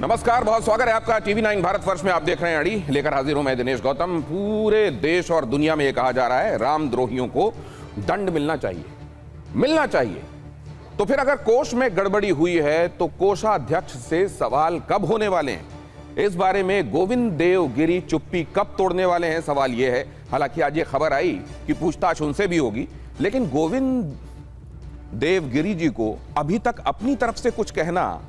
नमस्कार, बहुत स्वागत है आपका टीवी 9 भारतवर्ष में। आप देख रहे हैं अड़ी, लेकर हाजिर हूं मैं दिनेश गौतम। पूरे देश और दुनिया में यह कहा जा रहा है रामद्रोहियों को दंड मिलना चाहिए। तो फिर अगर कोष में गड़बड़ी हुई है तो कोषाध्यक्ष से सवाल कब होने वाले हैं? इस बारे में गोविंद देव गिरी चुप्पी कब तोड़ने वाले हैं, सवाल यह है। हालांकि आज ये खबर आई कि पूछताछ उनसे भी होगी, लेकिन गोविंद देव गिरी जी को अभी तक अपनी तरफ से कुछ कहना,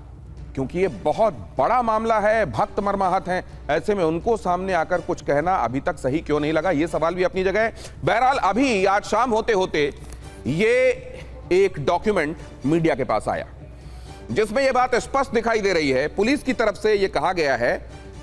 क्योंकि ये बहुत बड़ा मामला है, भक्त मर्माहत हैं, ऐसे में उनको सामने आकर कुछ कहना अभी तक सही क्यों नहीं लगा, ये सवाल भी अपनी जगह है। बहरहाल अभी आज शाम होते होते ये एक डॉक्यूमेंट मीडिया के पास आया जिसमें यह बात स्पष्ट दिखाई दे रही है। पुलिस की तरफ से यह कहा गया है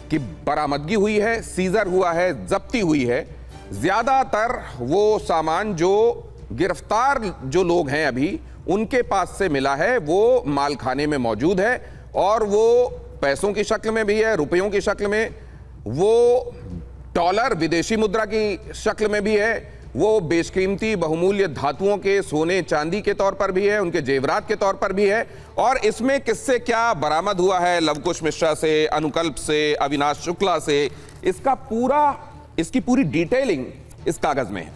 कि बरामदगी हुई है, सीजर हुआ है, जब्ती हुई है। ज्यादातर वो सामान जो गिरफ्तार जो लोग हैं अभी उनके पास से मिला है वो मालखाने में मौजूद है, और वो पैसों की शक्ल में भी है, रुपयों की शक्ल में, वो डॉलर विदेशी मुद्रा की शक्ल में भी है, वो बेशकीमती बहुमूल्य धातुओं के सोने चांदी के तौर पर भी है, उनके जेवरात के तौर पर भी है। और इसमें किससे क्या बरामद हुआ है, लवकुश मिश्रा से, अनुकल्प से, अविनाश शुक्ला से, इसकी पूरी डिटेलिंग इस कागज में है।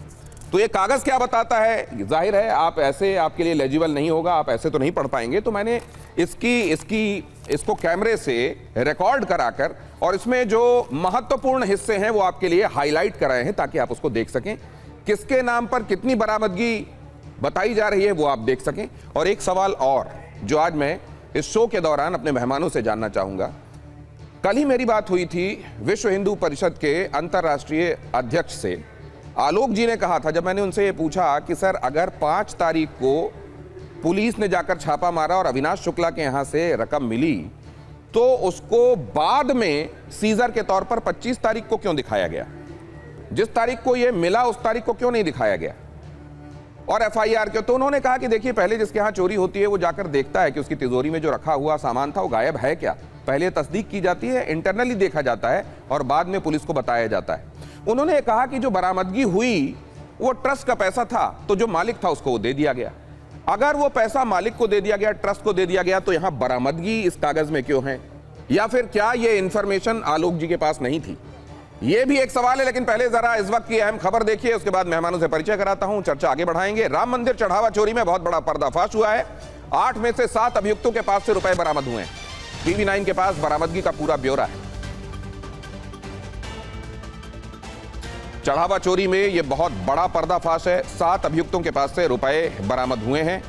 तो ये कागज क्या बताता है, जाहिर है आप ऐसे, आपके लिए लेजिबल नहीं होगा, आप ऐसे तो नहीं पढ़ पाएंगे। तो मैंने इसको कैमरे से रिकॉर्ड कराकर और इसमें जो महत्वपूर्ण हिस्से हैं वो आपके लिए हाईलाइट कराए हैं ताकि आप उसको देख सकें। किसके नाम पर कितनी बरामदगी बताई जा रही है वो आप देख सकें। और एक सवाल और जो आज मैं इस शो के दौरान अपने मेहमानों से जानना चाहूंगा। कल ही मेरी बात हुई थी विश्व हिंदू परिषद के अंतर्राष्ट्रीय अध्यक्ष से। आलोक जी ने कहा था, जब मैंने उनसे ये पूछा कि सर अगर 5 तारीख को पुलिस ने जाकर छापा मारा और अविनाश शुक्ला के यहां से रकम मिली, तो उसको बाद में सीजर के तौर पर 25 तारीख को क्यों दिखाया गया? जिस तारीख को यह मिला उस तारीख को क्यों नहीं दिखाया गया? और एफआईआर क्यों? तो उन्होंने कहा कि देखिए, पहले जिसके यहां चोरी होती है वो जाकर देखता है कि उसकी तिजोरी में जो रखा हुआ सामान था वो गायब है क्या। पहले तस्दीक की जाती है, इंटरनली देखा जाता है और बाद में पुलिस को बताया जाता है। उन्होंने कहा कि जो बरामदगी हुई वो ट्रस्ट का पैसा था, तो जो मालिक था उसको वो दे दिया गया। अगर वो पैसा मालिक को दे दिया गया, ट्रस्ट को दे दिया गया, तो यहां बरामदगी इस कागज में क्यों है? या फिर क्या ये इंफॉर्मेशन आलोक जी के पास नहीं थी? ये भी एक सवाल है। लेकिन पहले जरा इस वक्त की अहम खबर देखिए, उसके बाद मेहमानों से परिचय कराता हूं, चर्चा आगे बढ़ाएंगे। राम मंदिर चढ़ावा चोरी में बहुत बड़ा पर्दाफाश हुआ है। 8 में से 7 अभियुक्तों के पास से रुपए बरामद हुए हैं। टीवी 9 के पास बरामदगी का पूरा ब्यौरा है। चढ़ावा चोरी में यह बहुत बड़ा पर्दाफाश है। 7 अभियुक्तों के पास से रुपए बरामद हुए हैं।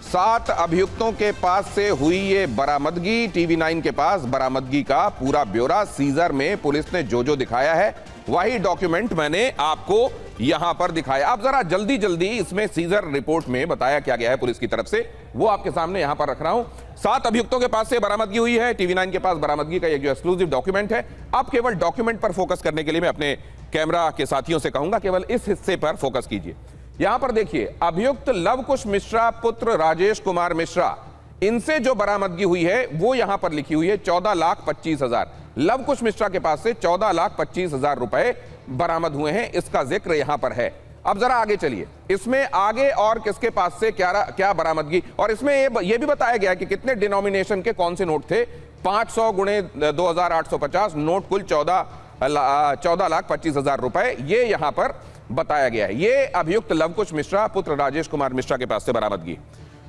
7 अभियुक्तों के पास से हुई ये बरामदगी, टीवी 9 के पास बरामदगी का पूरा ब्यौरा। सीजर में पुलिस ने जो दिखाया है वही डॉक्यूमेंट मैंने आपको यहां पर दिखाया। आप जरा जल्दी जल्दी इसमें सीजर रिपोर्ट में बताया क्या गया है पुलिस की तरफ से, वो आपके सामने यहां पर रख रहा हूं। 7 अभियुक्तों के पास से बरामदगी हुई है। टीवी 9 के पास बरामदगी का एक जो एक्सक्लूसिव डॉक्यूमेंट है। अब केवल डॉक्यूमेंट पर फोकस करने के लिए मैं अपने कैमरा के साथियों से कहूंगा केवल इस हिस्से पर फोकस कीजिए। यहां पर देखिए, अभियुक्त लवकुश मिश्रा पुत्र राजेश कुमार मिश्रा, इनसे जो बरामदगी हुई है वो यहां पर लिखी हुई है 14,25,000। लवकुश मिश्रा के पास से 14,25,000 रुपए बरामद हुए हैं, इसका जिक्र यहां पर है। अब जरा आगे चलिए, इसमें आगे और किसके पास से क्या बरामदगी, और इसमें यह भी बताया गया कि कितने डिनोमिनेशन के कौन से नोट थे। 500 गुणे 2,850 नोट, कुल 14,25,000 रुपए, ये यहां पर बताया गया है। ये अभियुक्त लवकुश मिश्रा पुत्र राजेश कुमार मिश्रा के पास से बरामदगी।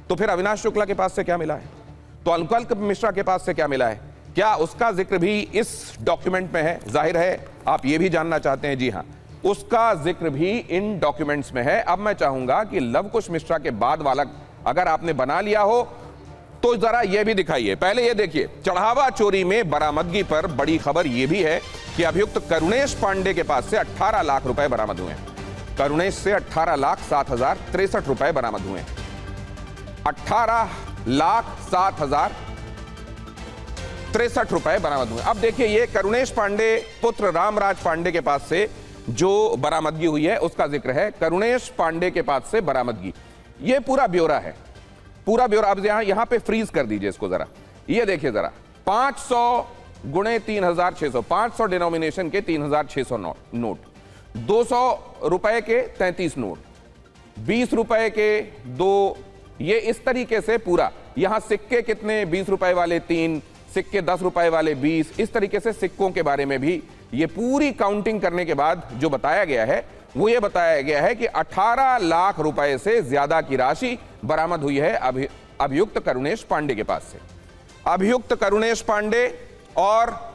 तो फिर अविनाश शुक्ला के पास से क्या मिला है? तो अनुकल्प मिश्रा के पास से क्या मिला है? क्या उसका जिक्र भी इस डॉक्यूमेंट में है? जाहिर है आप ये भी जानना चाहते हैं। जी हां, उसका जिक्र भी इन डॉक्यूमेंट्स में है। अब मैं चाहूंगा कि लवकुश मिश्रा के बाद वाला अगर आपने बना लिया हो तो जरा यह भी दिखाइए। पहले यह देखिए, चढ़ावा चोरी में बरामदगी पर बड़ी खबर यह भी है कि अभियुक्त करुणेश पांडे के पास से 18 लाख रुपए बरामद हुए हैं। करुणेश से 18,07,063 रुपए बरामद हुए हैं। 18,07,063 रुपए बरामद हुए। अब देखिए, ये करुणेश पांडे पुत्र रामराज पांडे के पास से जो बरामदगी हुई है उसका जिक्र है। करुणेश पांडे के पास से बरामदगी, ये पूरा ब्यौरा है, पूरा ब्यौरा। अब यहां पे फ्रीज कर दीजिए इसको जरा, ये देखिए जरा। 500 गुणे 3,600, 500 डिनोमिनेशन के 3,600 नोट, 200 रुपए के 33 नोट, 20 रुपए के 2, ये इस तरीके से पूरा। यहां सिक्के कितने, 20 रुपए वाले 3, सिक्के 10 रुपए वाले 20, इस तरीके से सिक्कों के बारे में भी ये पूरी काउंटिंग करने के बाद जो बताया गया है वो ये बताया गया है कि 18 लाख रुपए से ज्यादा की राशि बरामद हुई है अभियुक्त करुणेश पांडे के पास से। अभियुक्त करुणेश पांडे और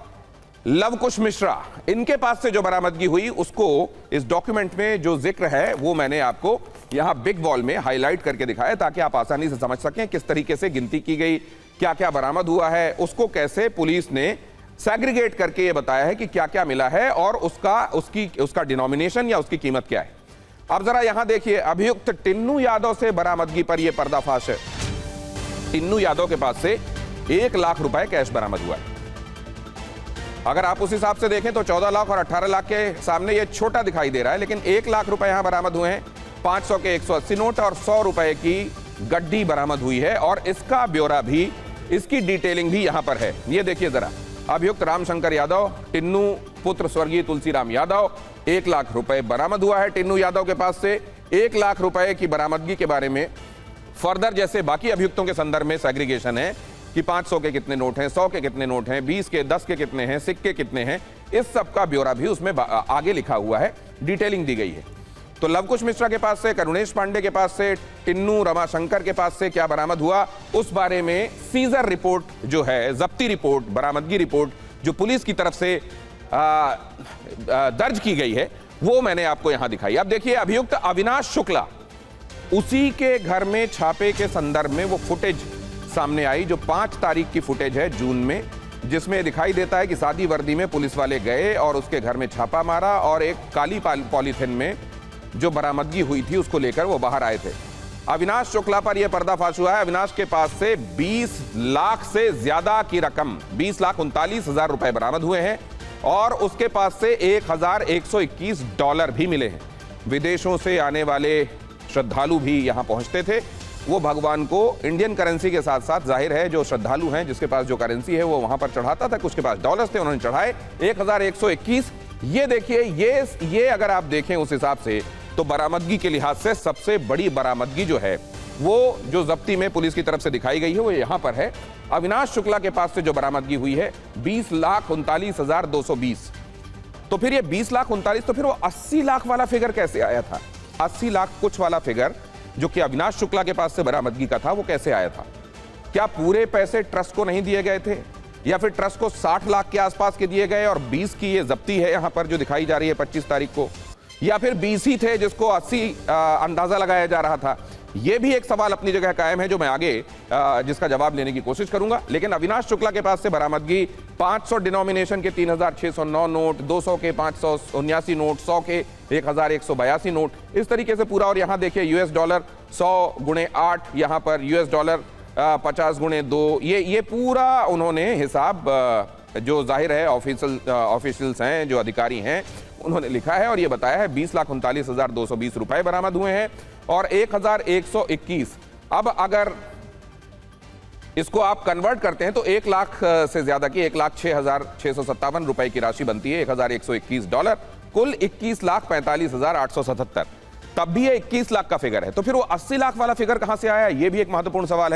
लवकुश मिश्रा, इनके पास से जो बरामदगी हुई उसको इस डॉक्यूमेंट में जो जिक्र है वो मैंने आपको यहां बिग वॉल में हाईलाइट करके दिखाया ताकि आप आसानी से समझ सकें किस तरीके से गिनती की गई, क्या क्या बरामद हुआ है, उसको कैसे पुलिस ने सेग्रीगेट करके ये बताया है कि क्या क्या मिला है और उसका डिनोमिनेशन या उसकी कीमत क्या है। अब जरा यहां देखिए, अभियुक्त टिन्नू यादव से बरामदगी पर यह पर्दाफाश है। टिन्नू यादव के पास से 1 लाख रुपए कैश बरामद हुआ है। अगर आप उस हिसाब से देखें तो 14 लाख और 18 लाख के सामने ये छोटा दिखाई दे रहा है, लेकिन 1 लाख रुपए यहां बरामद हुए हैं। 500 के 180 नोट और 100 रुपए की गड्डी बरामद हुई है और इसका ब्यौरा भी, इसकी डिटेलिंग भी यहां पर है। ये देखिए जरा, अभियुक्त रामशंकर यादव, टिन्नू पुत्र स्वर्गीय तुलसीराम यादव, 1 लाख रुपए बरामद हुआ है टिन्नू यादव के पास से। 1 लाख रुपए की बरामदगी के बारे में फर्दर जैसे बाकी अभियुक्तों के संदर्भ में सेग्रीगेशन है कि 500 के कितने नोट हैं, 100 के कितने नोट हैं, 20 के 10 के कितने हैं, सिक्के कितने हैं, इस सब का ब्यौरा भी उसमें आगे लिखा हुआ है, डिटेलिंग दी गई है। तो लवकुश मिश्रा के पास से, करुणेश पांडे के पास से, टिन्नू रमाशंकर के पास से क्या बरामद हुआ उस बारे में सीजर रिपोर्ट जो है, जब्ती रिपोर्ट, बरामदगी रिपोर्ट जो पुलिस की तरफ से दर्ज की गई है वो मैंने आपको यहां दिखाई। अब देखिए, अभियुक्त अविनाश शुक्ला, उसी के घर में छापे के संदर्भ में वो फुटेज सामने आई जो 5 तारीख की फुटेज है जून में, जिसमें दिखाई देता है कि सादी वर्दी में पुलिस वाले गए और उसके घर में छापा मारा और एक काली पॉलीथिन में जो बरामदगी हुई थी उसको लेकर वो बाहर आए थे। अविनाश शुक्ला पर यह पर्दाफाश हुआ है। अविनाश के पास से 20 लाख से ज्यादा की रकम, 20,39,000 रुपए बरामद हुए हैं और उसके पास से $1,121 भी मिले हैं। विदेशों से आने वाले श्रद्धालु भी यहां पहुंचते थे। वो भगवान को इंडियन करेंसी के साथ साथ, जाहिर है जो श्रद्धालु हैं जिसके पास जो करेंसी है वो वहां पर चढ़ाता था, कुछ के पास डॉलर्स थे, उन्होंने चढ़ाए 1,121। ये देखिए, ये अगर आप देखें उस हिसाब से तो बरामदगी के लिहाज से सबसे बड़ी बरामदगी जो है वो जो जब्ती में पुलिस की तरफ से दिखाई गई है वो यहां पर है। अविनाश शुक्ला के पास से जो बरामदगी हुई है 20,39,220। तो फिर ये 20,39,000, तो फिर वो 80 लाख वाला फिगर कैसे आया था? 80 लाख कुछ वाला फिगर जो कि अविनाश शुक्ला के पास से बरामदगी का था वो कैसे आया था? क्या पूरे पैसे ट्रस्ट को नहीं दिए गए थे या फिर ट्रस्ट को 60 लाख के आसपास के दिए गए और 20 की ये जब्ती है यहां पर जो दिखाई जा रही है 25 तारीख को, या फिर 20 ही थे जिसको 80 अंदाजा लगाया जा रहा था? ये भी एक सवाल अपनी जगह कायम है जो मैं आगे जिसका जवाब लेने की कोशिश करूंगा। लेकिन अविनाश शुक्ला के पास से बरामदगी 500 डिनोमिनेशन के 3,609 नोट, 200 के 579 नोट, 100 के 1,182 नोट, इस तरीके से पूरा। और यहां देखिए यूएस डॉलर 100 गुणे 8, यहां पर यूएस डॉलर 50 गुणे 2, ये पूरा उन्होंने हिसाब जो जाहिर है ऑफिशियल्स हैं, जो अधिकारी हैं, उन्होंने लिखा है और ये बताया है 20,39,220 रुपए बरामद हुए हैं और 1,121। अब अगर इसको आप कन्वर्ट करते हैं तो 1 लाख से ज्यादा की 1,06,657 रुपए की राशि बनती है, $1,121, कुल 21,45,877। तब भी ये 21 लाख का फिगर है। तो फिर वो 80 लाख वाला फिगर कहां से आया, ये भी एक महत्वपूर्ण सवाल है।